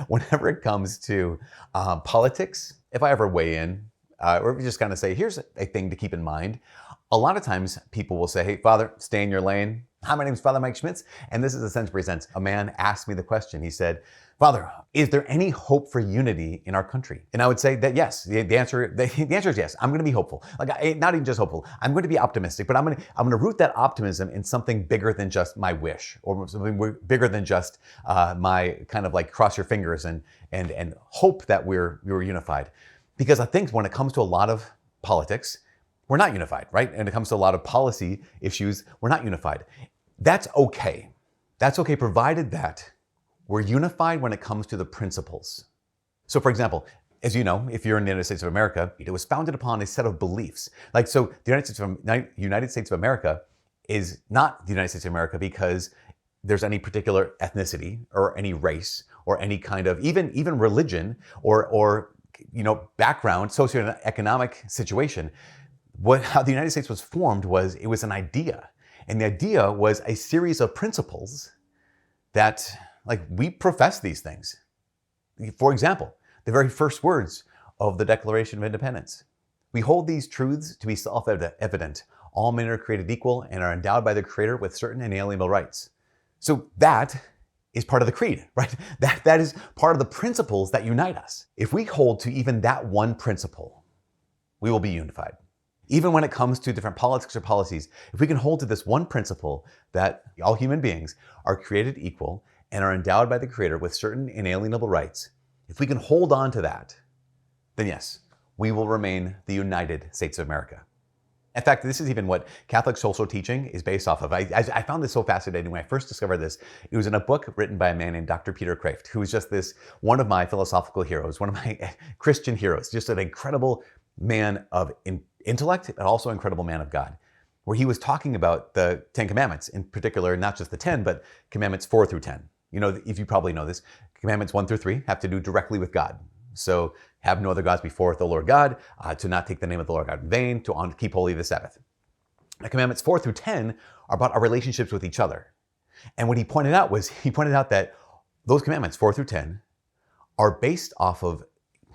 Whenever it comes to politics, if I ever weigh in, or if you just kind of say, here's a thing to keep in mind, a lot of times people will say, hey, Father, stay in your lane. Hi, my name is Father Mike Schmitz, and this is Ascension Presents. A man asked me the question. He said, Father, is there any hope for unity in our country? And I would say that yes. The answer is yes. I'm going to be hopeful. Not even just hopeful. I'm going to be optimistic, but I'm going to root that optimism in something bigger than just my wish, or something bigger than just my kind of like cross your fingers and hope that we're unified. Because I think when it comes to a lot of politics, we're not unified, right? And it comes to a lot of policy issues, we're not unified. That's okay. That's okay, provided that we're unified when it comes to the principles. So for example, as you know, if you're in the United States of America, it was founded upon a set of beliefs. So the United States of America is not the United States of America because there's any particular ethnicity or any race or any kind of even religion or background, socioeconomic situation. How the United States was formed was it was an idea. And the idea was a series of principles that, we profess these things. For example, the very first words of the Declaration of Independence. We hold these truths to be self-evident. All men are created equal and are endowed by the Creator with certain inalienable rights. So that is part of the creed, right? That is part of the principles that unite us. If we hold to even that one principle, we will be unified. Even when it comes to different politics or policies, if we can hold to this one principle that all human beings are created equal and are endowed by the Creator with certain inalienable rights, if we can hold on to that, then yes, we will remain the United States of America. In fact, this is even what Catholic social teaching is based off of. I found this so fascinating when I first discovered this. It was in a book written by a man named Dr. Peter Kraft, who is just one of my philosophical heroes, one of my Christian heroes, just an incredible man of intellect, but also incredible man of God, where he was talking about the 10 Commandments, in particular, not just the 10, but Commandments 4 through 10. If you probably know this, Commandments 1 through 3 have to do directly with God. So have no other gods before the Lord God, to not take the name of the Lord God in vain, to keep holy the Sabbath. The Commandments 4 through 10 are about our relationships with each other. And what he pointed out that those Commandments 4 through 10 are based off of,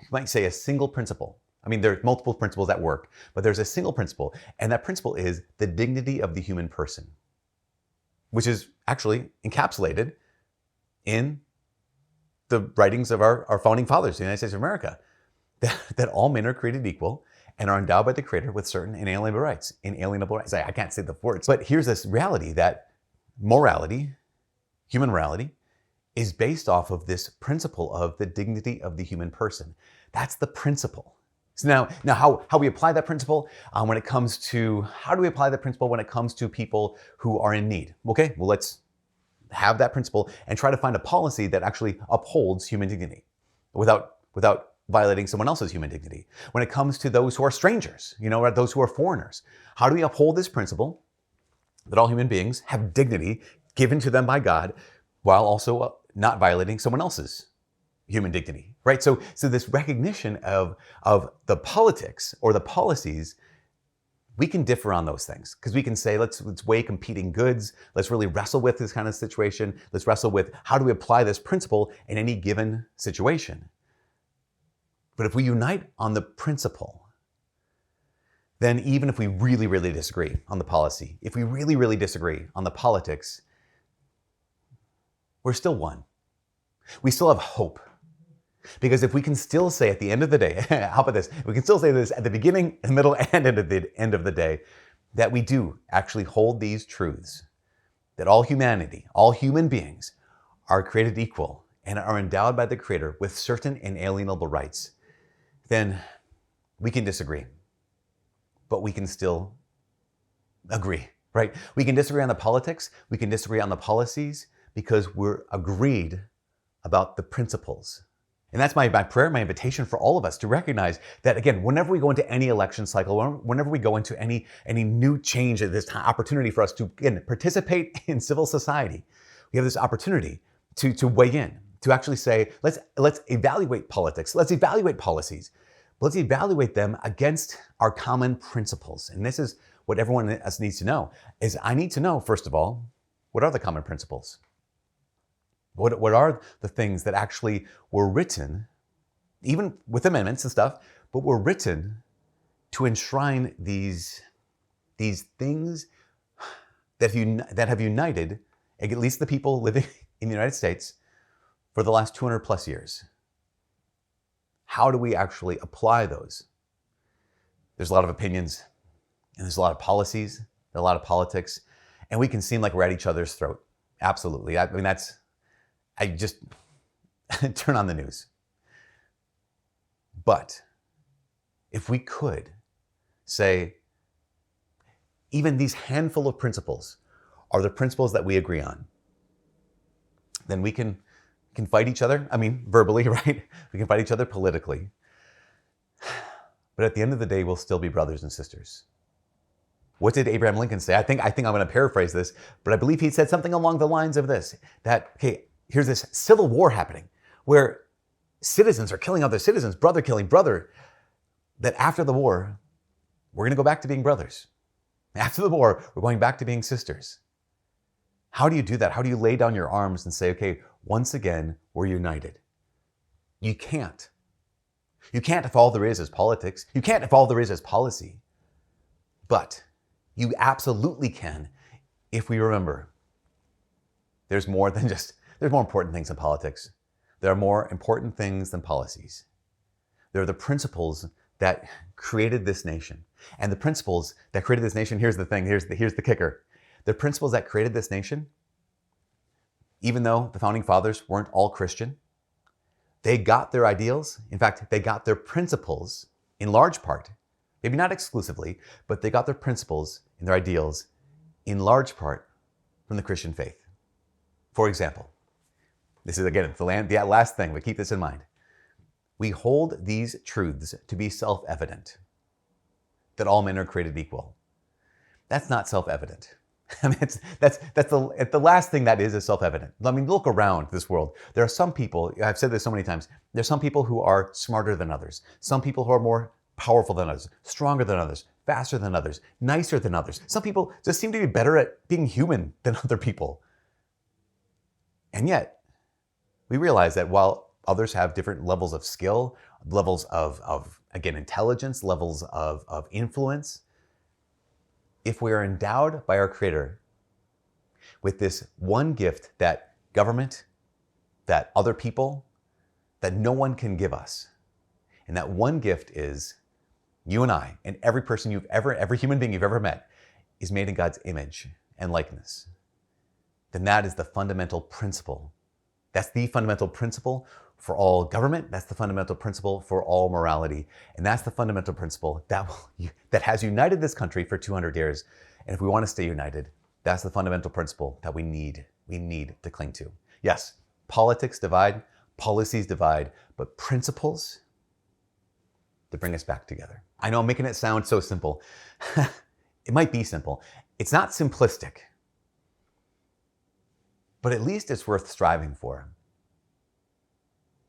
you might say, a single principle. I mean, there's multiple principles at work, but there's a single principle, and that principle is the dignity of the human person, which is actually encapsulated in the writings of our founding fathers, the United States of America, that all men are created equal and are endowed by the Creator with certain inalienable rights. Inalienable rights. I can't say the words, but here's this reality that morality, human morality, is based off of this principle of the dignity of the human person. That's the principle. So now how we apply that principle when it comes to, how do we apply that principle when it comes to people who are in need? Okay, well, let's have that principle and try to find a policy that actually upholds human dignity without violating someone else's human dignity. When it comes to those who are strangers, or those who are foreigners, how do we uphold this principle that all human beings have dignity given to them by God while also not violating someone else's human dignity, right? So this recognition of the politics or the policies, we can differ on those things because we can say, let's weigh competing goods. Let's really wrestle with this kind of situation. Let's wrestle with how do we apply this principle in any given situation. But if we unite on the principle, then even if we really, really disagree on the policy, if we really, really disagree on the politics, we're still one. We still have hope. Because if we can still say at the end of the day, how about this? We can still say this at the beginning, the middle, and at the end of the day, that we do actually hold these truths, that all humanity, all human beings are created equal and are endowed by the Creator with certain inalienable rights, then we can disagree, but we can still agree, right? We can disagree on the politics, we can disagree on the policies, because we're agreed about the principles. And that's my prayer, my invitation for all of us to recognize that, again, whenever we go into any election cycle, whenever we go into any new change, this opportunity for us to, again, participate in civil society, we have this opportunity to weigh in, to actually say, let's evaluate politics, let's evaluate policies, but let's evaluate them against our common principles. And this is what everyone else needs to know, is I need to know, first of all, what are the common principles? What are the things that actually were written, even with amendments and stuff, but were written to enshrine these things that have united at least the people living in the United States for the last 200 plus years? How do we actually apply those? There's a lot of opinions, and there's a lot of policies, a lot of politics, and we can seem like we're at each other's throat. Absolutely. I mean, I just turn on the news. But if we could say, even these handful of principles are the principles that we agree on, then we can fight each other. I mean, verbally, right? We can fight each other politically. But at the end of the day, we'll still be brothers and sisters. What did Abraham Lincoln say? I think I'm going to paraphrase this, but I believe he said something along the lines of this, that, okay, here's this civil war happening where citizens are killing other citizens, brother killing brother, that after the war, we're going to go back to being brothers. After the war, we're going back to being sisters. How do you do that? How do you lay down your arms and say, okay, once again, we're united? You can't. You can't if all there is politics. You can't if all there is policy. But you absolutely can if we remember there's more important things in politics. There are more important things than policies. There are the principles that created this nation. And the principles that created this nation, here's the thing, here's the kicker. The principles that created this nation, even though the founding fathers weren't all Christian, they got their ideals. In fact, they got their principles in large part, maybe not exclusively, but they got their principles and their ideals in large part from the Christian faith. For example, this is again the last thing, but keep this in mind. We hold these truths to be self-evident, that all men are created equal. That's not self-evident. I mean, that's the last thing that is self-evident. I mean, look around this world. There are some people, I've said this so many times, there's some people who are smarter than others. Some people who are more powerful than others, stronger than others, faster than others, nicer than others. Some people just seem to be better at being human than other people. And yet, we realize that while others have different levels of skill, levels of again, intelligence, levels of influence, if we are endowed by our Creator with this one gift that government, that other people, that no one can give us, and that one gift is you and I, and every person every human being you've ever met is made in God's image and likeness, then that is the fundamental principle. That's the fundamental principle for all government. That's the fundamental principle for all morality. And that's the fundamental principle that has united this country for 200 years. And if we want to stay united, that's the fundamental principle that we need to cling to. Yes, politics divide, policies divide, but principles to bring us back together. I know I'm making it sound so simple. It might be simple. It's not simplistic, but at least it's worth striving for.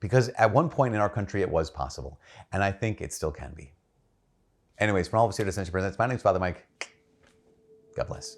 Because at one point in our country, it was possible. And I think it still can be. Anyways, from all of us here at Ascension Presents, my name's Father Mike. God bless.